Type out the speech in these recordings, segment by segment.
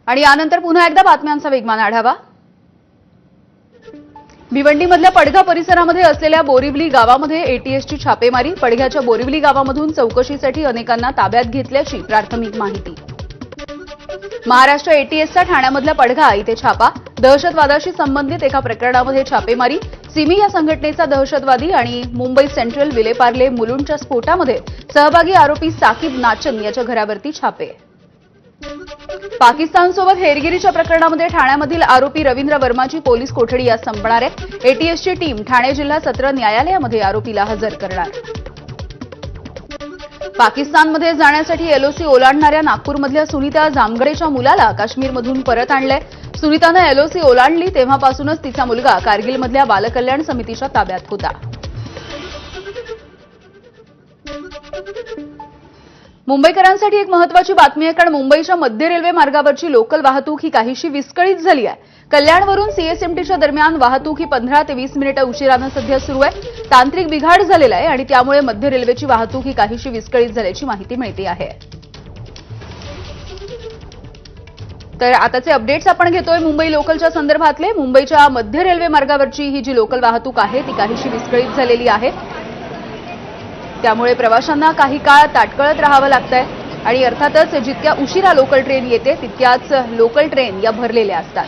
आणि यानंतर पुन्हा एकदा बातम्यांचा वेगवान आढावा। भिवंडीमधल्या पडघा परिसरामध्ये असलेल्या बोरिवली गावामध्ये एटीएसची छापेमारी। पडघ्याच्या बोरिवली गावामधून चौकशीसाठी अनेकांना ताब्यात घेतल्याची प्राथमिक माहिती। महाराष्ट्र एटीएसचा ठाण्यामधल्या पडघा इथे छापा। दहशतवादाशी संबंधित एका प्रकरणामध्ये छापेमारी। सिमी या संघटनेचा दहशतवादी आणि मुंबई सेंट्रल विलेपार्ले मुलुंडच्या स्फोटामध्ये सहभागी आरोपी साकिब नाचन याच्या घरावरती छापे। पाकिस्तानसोबत हेरगिरीच्या प्रकरणामध्ये ठाण्यामधील आरोपी रवींद्र वर्माची पोलीस कोठडी आज संपणार आहे। एटीएसची टीम ठाणे जिल्हा सत्र न्यायालयामध्ये आरोपीला हजर करणार। पाकिस्तानमध्ये जाण्यासाठी एलओसी ओलांडणाऱ्या नागपूरमधल्या सुनीता जामगडेच्या मुलाला काश्मीरमधून परत आणलंय। सुनीतानं एलओसी ओलांडली तेव्हापासूनच तिचा मुलगा कारगिलमधल्या बालकल्याण समितीच्या ताब्यात होता। मुंबईकरांसाठी एक महत्त्वाची बातमी आहे, कारण मुंबईच्या मध्य रेल्वे मार्गावरची लोकल वाहतूक ही काहीशी विस्कळीत झाली आहे। कल्याणवरून सीएसएमटीच्या दरम्यान वाहतूक ही 15 ते 20 मिनिटं उशिरानं सध्या सुरू आहे। तांत्रिक बिघाड झालेला आहे आणि त्यामुळे मध्य रेल्वेची वाहतूक ही काहीशी विस्कळीत झाल्याची माहिती मिळते आहे। तर आताचे अपडेट्स आपण घेतोय मुंबई लोकलच्या संदर्भातले। मुंबईच्या मध्य रेल्वे मार्गावरची ही जी लोकल वाहतूक आहे ती काहीशी विस्कळीत झालेली आहे। त्यामुळे प्रवाशांना काही काळ ताटकळत राहावं लागतंय आणि अर्थातच जितक्या उशिरा लोकल ट्रेन येते तितक्याच लोकल ट्रेन या भरलेल्या असतात।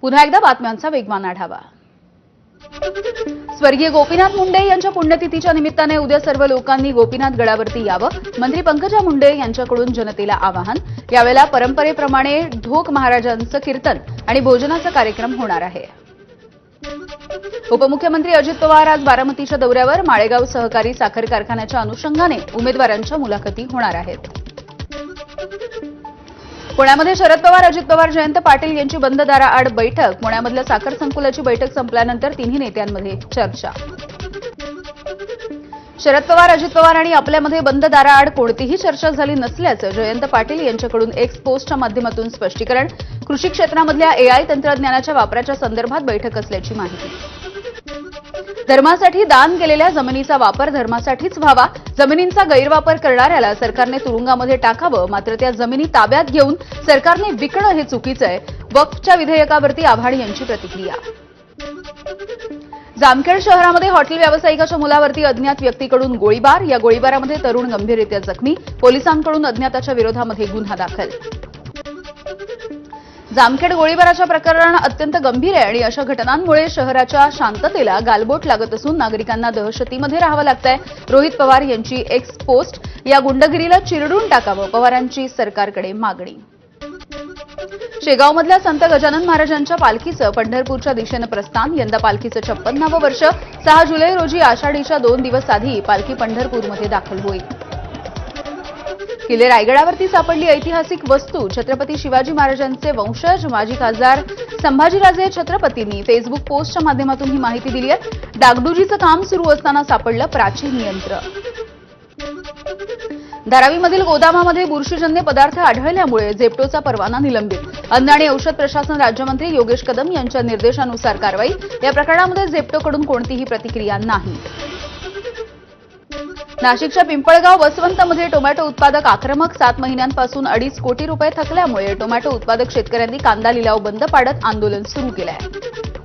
पुन्हा एकदा बातम्यांचा वेगवान आढावा। स्वर्गीय गोपीनाथ मुंडे यांच्या पुण्यतिथीच्या निमित्ताने उद्या सर्व लोकांनी गोपीनाथ गडावरती यावं, मंत्री पंकजा मुंडे यांच्याकडून जनतेला आवाहन। यावेळेला परंपरेप्रमाणे ढोक महाराजांचं कीर्तन आणि भोजनाचा कार्यक्रम होणार आहे। उपमुख्यमंत्री अजित पवार आज बारामतीच्या दौऱ्यावर। माळेगाव सहकारी साखर कारखान्याच्या अनुषंगाने उमेदवारांच्या मुलाखती होणार आहेत। पुण्यामध्ये शरद पवार, अजित पवार, जयंत पाटील यांची बंद दाराआड बैठक। पुण्यामधल्या साखर संकुलाची बैठक संपल्यानंतर तिन्ही नेत्यांमध्ये चर्चा। शरद पवार, अजित पवार आणि आपल्यामध्ये बंद दाराआड कोणतीही चर्चा झाली नसल्याचं जयंत पाटील यांच्याकडून एक्स पोस्टच्या माध्यमातून स्पष्टीकरण। कृषी क्षेत्रामधल्या एआय तंत्रज्ञानाच्या वापराच्या संदर्भात बैठक असल्याची माहिती। धर्मासाठी दान केलेल्या जमिनीचा वापर धर्मासाठीच व्हावा। जमिनींचा गैरवापर करणाऱ्याला सरकारने तुरुंगामध्ये टाकावं, मात्र त्या जमिनी ताब्यात घेऊन सरकारने विकणं हे चुकीचं आहे। वक्फच्या विधेयकावरती आव्हाड यांची प्रतिक्रिया। जामखेड शहरामध्ये हॉटेल व्यावसायिकाच्या मुलावरती अज्ञात व्यक्तीकडून गोळीबार। या गोळीबारामध्ये तरुण गंभीररित्या जखमी। पोलिसांकडून अज्ञाताच्या विरोधामध्ये गुन्हा दाखल। जामखेड गोळीबाराच्या प्रकरण अत्यंत गंभीर आहे आणि अशा घटनांमुळे शहराच्या शांततेला गालबोट लागत असून नागरिकांना दहशतीमध्ये राहावं लागतंय। रोहित पवार यांची एक्स पोस्ट। या गुंडगिरीला चिरडून टाकावं, पवारांची सरकारकडे मागणी। शेगावमधल्या संत गजानन महाराजांच्या पालखीचं पंढरपूरच्या दिशेनं प्रस्थान। यंदा पालखीचं 56वं वर्ष। 6 जुलै रोजी आषाढीच्या 2 दिवस आधी पालखी पंढरपूरमध्ये दाखल होईल। किल्ले रायगडावरती सापडली ऐतिहासिक वस्तू। छत्रपती शिवाजी महाराजांचे वंशज माजी खासदार संभाजीराजे छत्रपतींनी फेसबुक पोस्टच्या माध्यमातून ही माहिती दिली आहे। डागडुजीचं काम सुरू असताना सापडलं प्राचीन यंत्र। धारावीमधील गोदामामध्ये बुरशीजन्य पदार्थ आढळल्यामुळे जेप्टोचा परवाना निलंबित। अन्न आणि औषध प्रशासन राज्यमंत्री योगेश कदम यांच्या निर्देशानुसार कारवाई। या प्रकरणामध्ये जेप्टोकडून कोणतीही प्रतिक्रिया नाही। नाशिकच्या पिंपळगाव वसवंतमध्ये टोमॅटो उत्पादक आक्रमक। 7 महिन्यांपासून 2.5 कोटी रुपये थकल्यामुळे टोमॅटो उत्पादक शेतकऱ्यांनी कांदा लिलाव बंद पाडत आंदोलन सुरू केलं आहे।